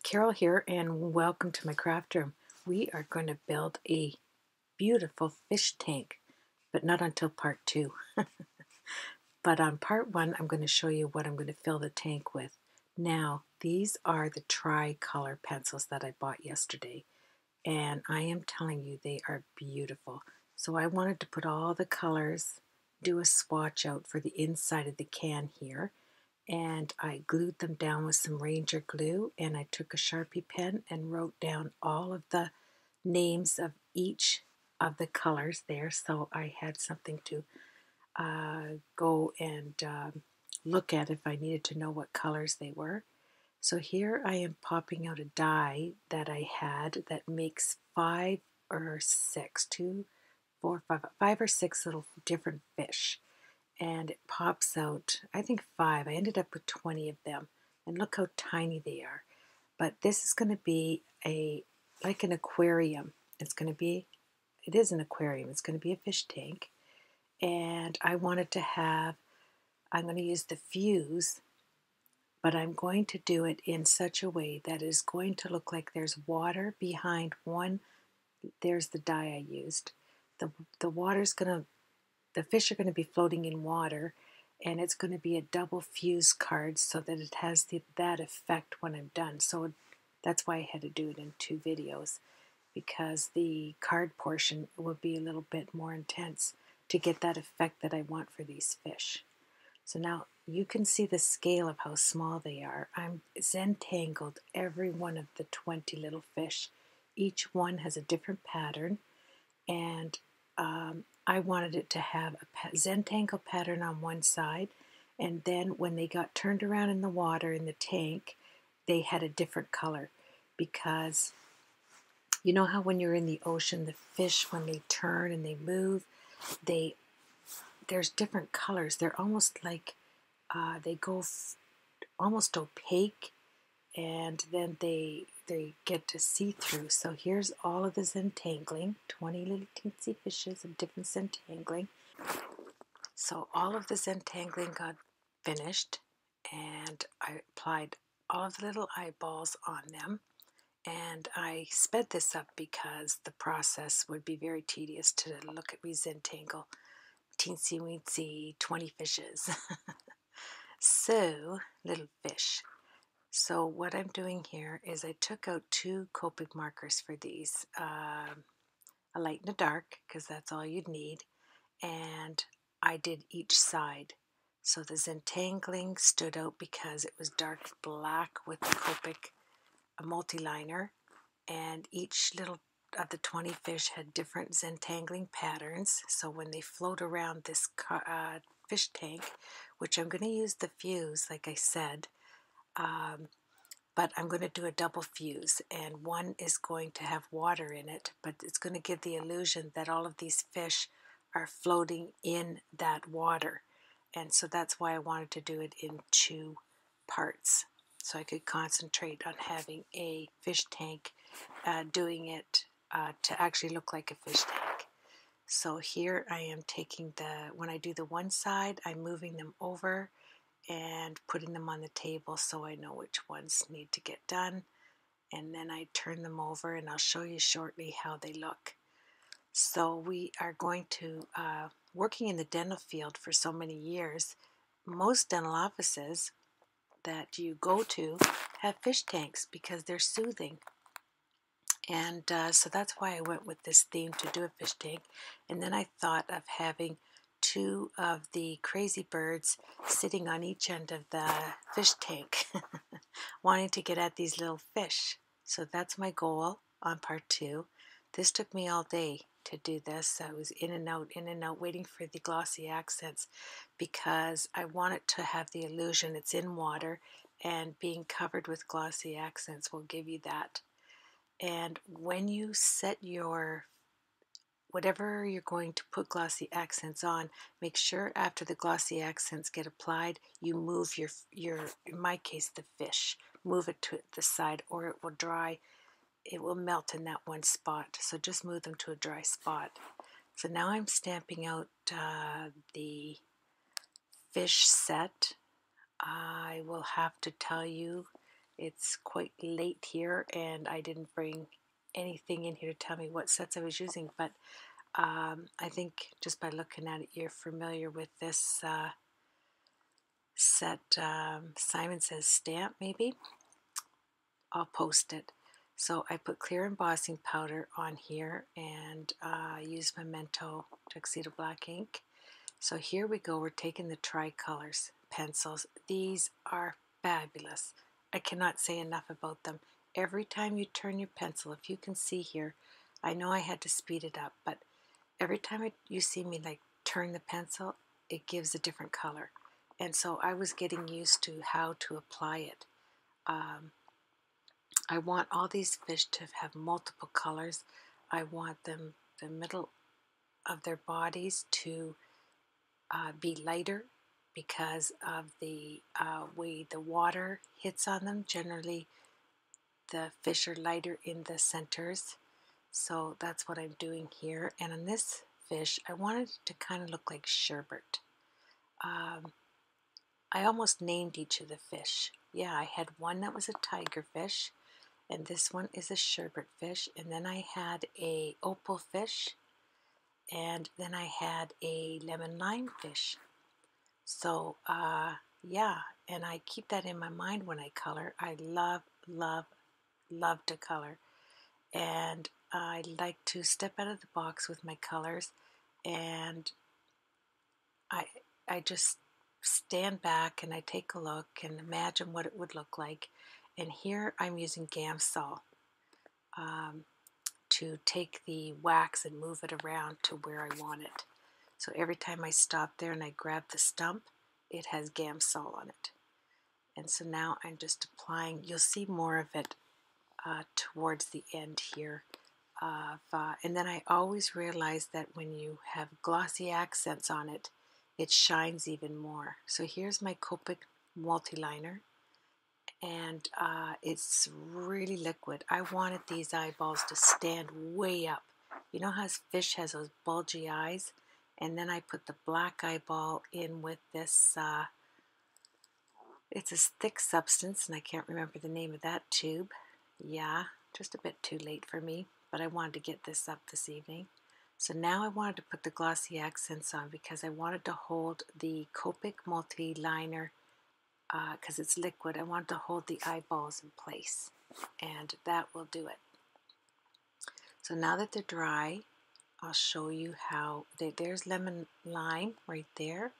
Carol here, and welcome to my craft room. We are going to build a beautiful fish tank, but not until part 2. But on part 1, I'm going to show you what I'm going to fill the tank with. Now, these are the tri-color pencils that I bought yesterday, and I am telling you they are beautiful. So I wanted to put all the colors, do a swatch out for the inside of the can here, and I glued them down with some Ranger glue, and I took a Sharpie pen and wrote down all of the names of each of the colors there, so I had something to go and look at if I needed to know what colors they were. So here I am popping out a die that I had that makes 5 or 6, 2, 4, 5 or 6 little different fish, and it pops out, I think 5. I ended up with 20 of them, and look how tiny they are. But this is going to be like an aquarium. It is an aquarium. It's going to be a fish tank, and I'm going to use the fuse, but I'm going to do it in such a way that is going to look like there's water behind one. There's the dye I used. The fish are going to be floating in water, and it's going to be a double fuse card so that it has that effect when I'm done. So that's why I had to do it in 2 videos, because the card portion will be a little bit more intense to get that effect that I want for these fish. So now you can see the scale of how small they are. I'm Zentangled every one of the 20 little fish. Each one has a different pattern, and I wanted it to have a Zentangle pattern on one side, and then when they got turned around in the water in the tank, they had a different color, because you know how when you're in the ocean, the fish, when they turn and they move, there's different colors. They're almost like they go almost opaque, and then they get to see through. So here's all of the Zentangling, 20 little teensy fishes of different Zentangling. So all of the Zentangling got finished, and I applied all of the little eyeballs on them, and I sped this up because the process would be very tedious to look at me Zentangle teensy weensy 20 fishes. So, little fish. So what I'm doing here is I took out 2 Copic markers for these, a light and a dark, because that's all you'd need, and I did each side. So the Zentangling stood out because it was dark black with the Copic multi-liner, and each little of the 20 fish had different Zentangling patterns. So when they float around this fish tank, which I'm going to use the fuse, like I said, but I'm going to do a double fuse, and one is going to have water in it, but it's going to give the illusion that all of these fish are floating in that water. And so that's why I wanted to do it in 2 parts, so I could concentrate on having a fish tank, doing it to actually look like a fish tank. So here I am taking when I do the one side, I'm moving them over and putting them on the table so I know which ones need to get done, and then I turn them over, and I'll show you shortly how they look. So we are going to, working in the dental field for so many years, most dental offices that you go to have fish tanks because they're soothing. And so that's why I went with this theme to do a fish tank. And then I thought of having 2 of the crazy birds sitting on each end of the fish tank, wanting to get at these little fish. So that's my goal on part 2. This took me all day to do this. I was in and out, waiting for the glossy accents, because I want it to have the illusion it's in water, and being covered with glossy accents will give you that. And when you set whatever you're going to put glossy accents on, make sure after the glossy accents get applied, you move your in my case, the fish, move it to the side, or it will dry. It will melt in that one spot. So just move them to a dry spot. So now I'm stamping out the fish set. I will have to tell you It's quite late here and I didn't bring anything in here to tell me what sets I was using, but I think just by looking at it you're familiar with this set. Simon Says stamp, maybe. I'll post it. So I put clear embossing powder on here and use Memento Tuxedo Black ink. So here we go, we're taking the tricolors pencils. These are fabulous. I cannot say enough about them. Every time you turn your pencil, if you can see here, I know I had to speed it up, but every time you see me like turn the pencil, it gives a different color. And so I was getting used to how to apply it. I want all these fish to have multiple colors. I want them, the middle of their bodies to be lighter because of the way the water hits on them. Generally, the fish are lighter in the centers. So that's what I'm doing here. And on this fish, I wanted it to kind of look like sherbet. I almost named each of the fish. Yeah, I had one that was a tiger fish, and this one is a sherbet fish, and then I had a opal fish, and then I had a lemon lime fish. So yeah, and I keep that in my mind when I color. I love, love, love to color, and I like to step out of the box with my colors, and I just stand back and I take a look and imagine what it would look like. And here I'm using Gamsol to take the wax and move it around to where I want it. So every time I stop there and I grab the stump, it has Gamsol on it. And so now I'm just applying, you'll see more of it towards the end here. And then I always realize that when you have glossy accents on it, it shines even more. So here's my Copic multi-liner, and it's really liquid. I wanted these eyeballs to stand way up. You know how fish has those bulgy eyes? And then I put the black eyeball in with this, it's a thick substance, and I can't remember the name of that tube. Yeah, just a bit too late for me, but I wanted to get this up this evening. So now I wanted to put the glossy accents on because I wanted to hold the Copic multi-liner, because it's liquid. I wanted to hold the eyeballs in place, and that will do it. So now that they're dry, I'll show you how, there's lemon lime right there,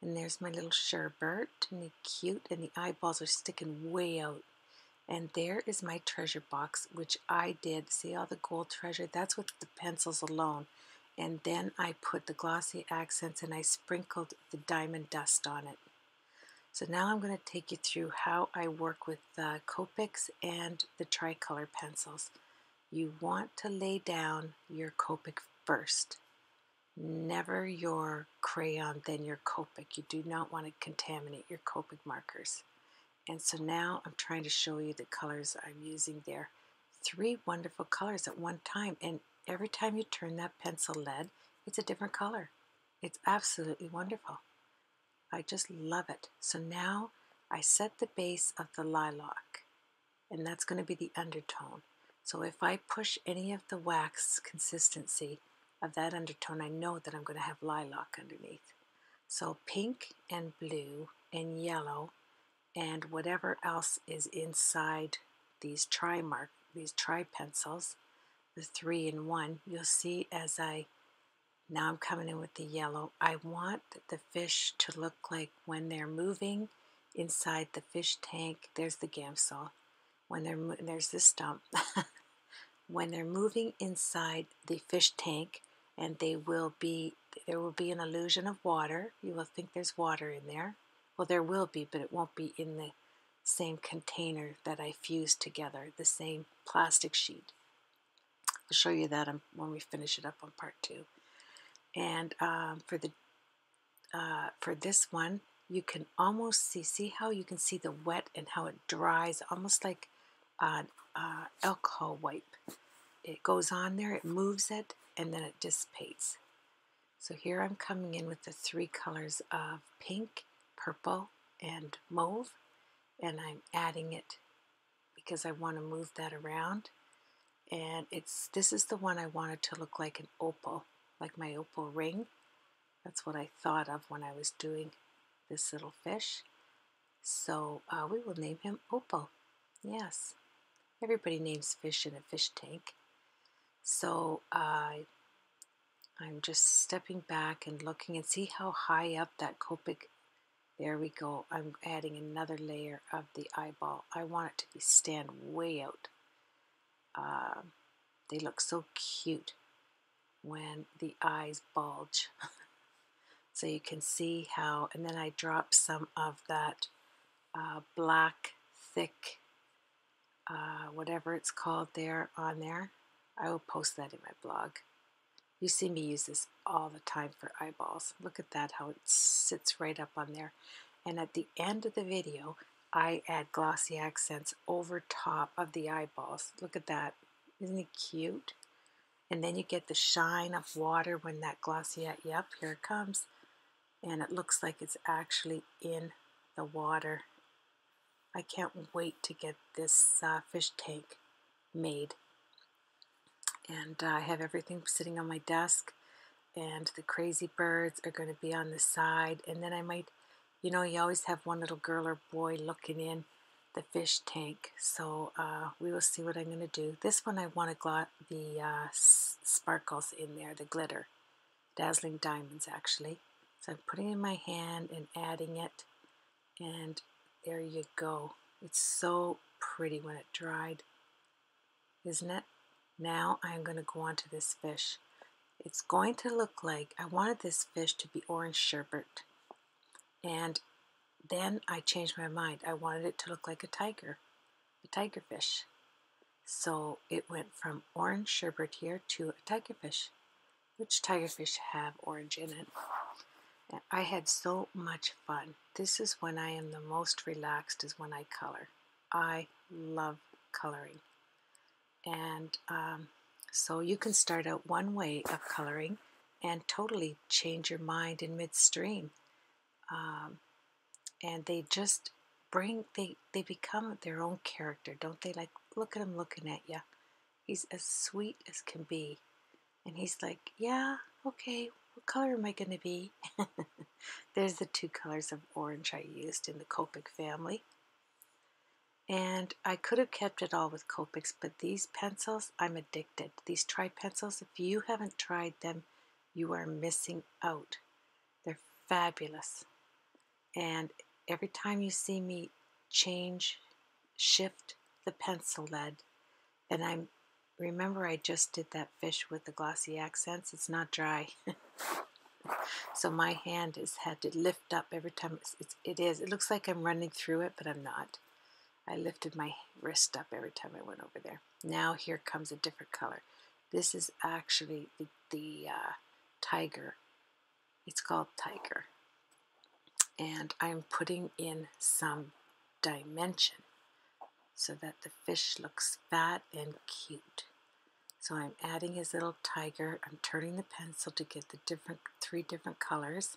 and there's my little sherbet, and they're cute, and the eyeballs are sticking way out. And there is my treasure box, which I did. See all the gold treasure? That's with the pencils alone. And then I put the glossy accents and I sprinkled the diamond dust on it. So now I'm going to take you through how I work with the Copics and the tricolor pencils. You want to lay down your Copic first. Never your crayon, then your Copic. You do not want to contaminate your Copic markers. And so now I'm trying to show you the colors I'm using there. 3 wonderful colors at one time, and every time you turn that pencil lead, it's a different color. It's absolutely wonderful. I just love it. So now I set the base of the lilac, and that's going to be the undertone. So if I push any of the wax consistency of that undertone, I know that I'm going to have lilac underneath. So pink and blue and yellow and whatever else is inside these tri pencils, the 3 in 1, you'll see as now I'm coming in with the yellow. I want the fish to look like when they're moving inside the fish tank, there's the Gamsol. There's the stump. When they're moving inside the fish tank, and there will be an illusion of water. You will think there's water in there. Well, there will be, but it won't be in the same container that I fused together, the same plastic sheet. I'll show you that when we finish it up on part 2. And for this one, you can almost see how you can see the wet and how it dries, almost like an alcohol wipe. It goes on there, it moves it, and then it dissipates. So here I'm coming in with the 3 colors of pink, purple, and mauve, and I'm adding it because I want to move that around. And this is the one I wanted to look like an opal, like my opal ring. That's what I thought of when I was doing this little fish. So we will name him Opal. Yes, everybody names fish in a fish tank. So I'm just stepping back and looking and see how high up that Copic. There we go. I'm adding another layer of the eyeball. I want it to stand way out. They look so cute when the eyes bulge. So you can see how, and then I drop some of that black, thick, whatever it's called there on there. I will post that in my blog. You see me use this all the time for eyeballs. Look at that, how it sits right up on there. And at the end of the video, I add glossy accents over top of the eyeballs. Look at that. Isn't it cute? And then you get the shine of water when that glossy, yep, here it comes. And it looks like it's actually in the water. I can't wait to get this fish tank made. And I have everything sitting on my desk, and the crazy birds are going to be on the side. And then I might, you know, you always have one little girl or boy looking in the fish tank. So we will see what I'm going to do. This one I want to the sparkles in there, the glitter, dazzling diamonds actually. So I'm putting it in my hand and adding it, and there you go. It's so pretty when it dried, isn't it? Now I'm going to go on to this fish. It's going to look like, I wanted this fish to be orange sherbet, and then I changed my mind. I wanted it to look like a tiger fish. So it went from orange sherbet here to a tiger fish, which tiger fish have orange in it. And I had so much fun. This is when I am the most relaxed, is when I color. I love coloring. And so you can start out one way of coloring and totally change your mind in midstream. And they just they become their own character, don't they? Like, look at him looking at you. He's as sweet as can be. And he's like, yeah, okay, what color am I going to be? There's the two colors of orange I used in the Copic family. And I could have kept it all with Copics, but these pencils, I'm addicted. These tri-pencils, if you haven't tried them, you are missing out. They're fabulous. And every time you see me shift the pencil lead, and remember I just did that fish with the glossy accents, it's not dry. So my hand has had to lift up every time it looks like I'm running through it, but I'm not. I lifted my wrist up every time I went over there. Now here comes a different color. This is actually the tiger. It's called tiger. And I'm putting in some dimension so that the fish looks fat and cute. So I'm adding his little tiger. I'm turning the pencil to get the three different colors.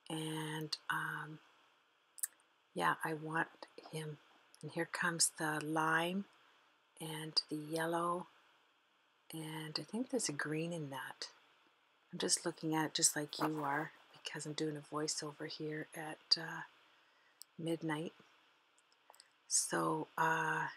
And yeah, I want him. And here comes the lime and the yellow. And I think there's a green in that. I'm just looking at it just like you are, because I'm doing a voiceover here at midnight. So I'm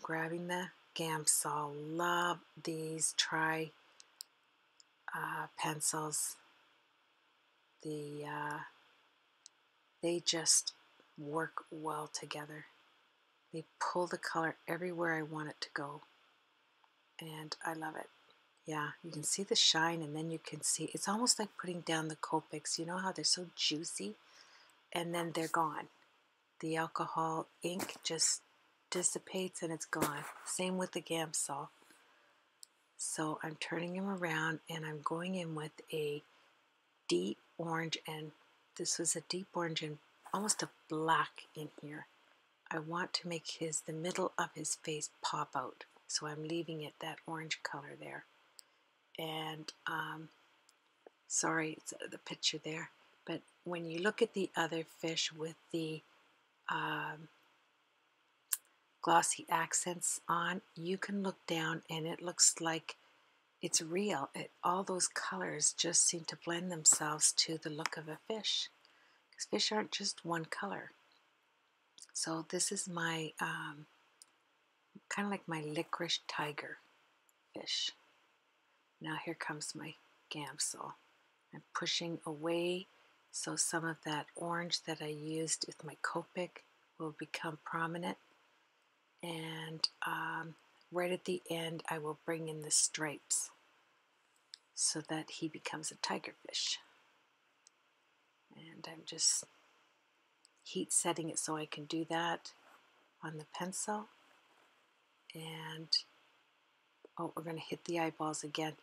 grabbing the Gamsol. Love these pencils. They just work well together. They pull the color everywhere I want it to go. And I love it. Yeah, you can see the shine, and then you can see, it's almost like putting down the Copics. You know how they're so juicy? And then they're gone. The alcohol ink just dissipates and it's gone. Same with the Gamsol. So I'm turning him around, and I'm going in with a deep orange, and this was a deep orange and almost a black in here. I want to make the middle of his face pop out. So I'm leaving it that orange color there. And sorry, it's the picture there. But when you look at the other fish with the glossy accents on, you can look down and it looks like it's real. All those colors just seem to blend themselves to the look of a fish, because fish aren't just one color. So this is my kind of like my licorice tiger fish. Now here comes my gamsel. I'm pushing away so some of that orange that I used with my Copic will become prominent. And right at the end, I will bring in the stripes so that he becomes a tiger fish. And I'm just heat setting it so I can do that on the pencil. And oh, we're going to hit the eyeballs again.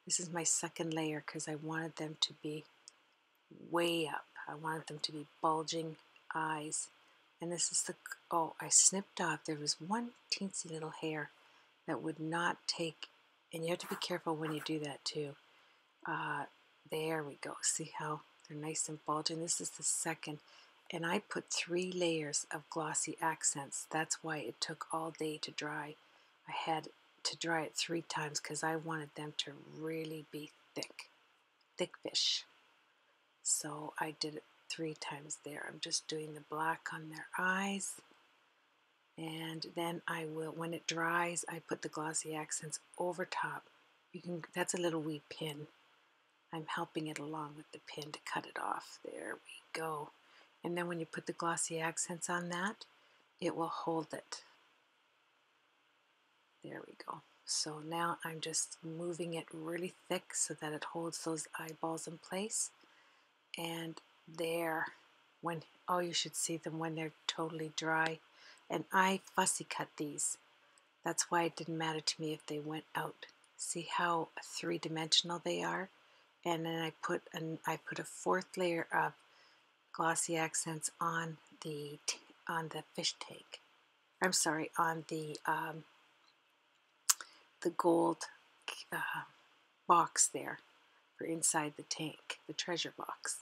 This is my second layer because I wanted them to be way up. I wanted them to be bulging eyes. And this is the, oh, I snipped off. There was one teensy little hair that would not take, and you have to be careful when you do that too. There we go. See how they're nice and bulging? This is the second. And I put 3 layers of glossy accents. That's why it took all day to dry. I had to dry it 3 times because I wanted them to really be thick fish. So I did it 3 times there. I'm just doing the black on their eyes. And then I will, when it dries, I put the glossy accents over top. You can, that's a little wee pin. I'm helping it along with the pin to cut it off. There we go. And then when you put the glossy accents on that, it will hold it. There we go. So now I'm just moving it really thick so that it holds those eyeballs in place. And there, when, oh, you should see them when they're totally dry. And I fussy cut these. That's why it didn't matter to me if they went out. See how 3-dimensional they are? And then I put a 4th layer of glossy accents on the fish tank. I'm sorry, on the gold box there for inside the tank, the treasure box.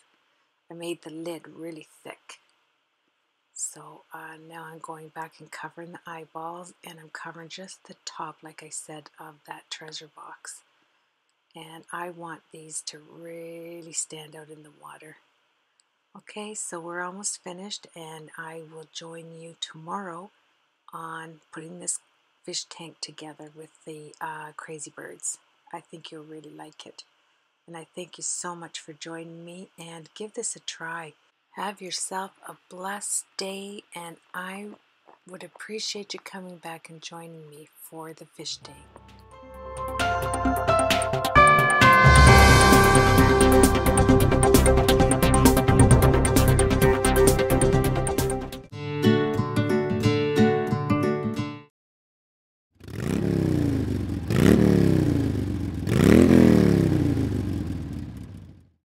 I made the lid really thick. So now I'm going back and covering the eyeballs, and I'm covering just the top, like I said, of that treasure box. And I want these to really stand out in the water. Okay, so we're almost finished, and I will join you tomorrow on putting this fish tank together with the crazy birds. I think you'll really like it. And I thank you so much for joining me, and give this a try. Have yourself a blessed day, and I would appreciate you coming back and joining me for the fish tank.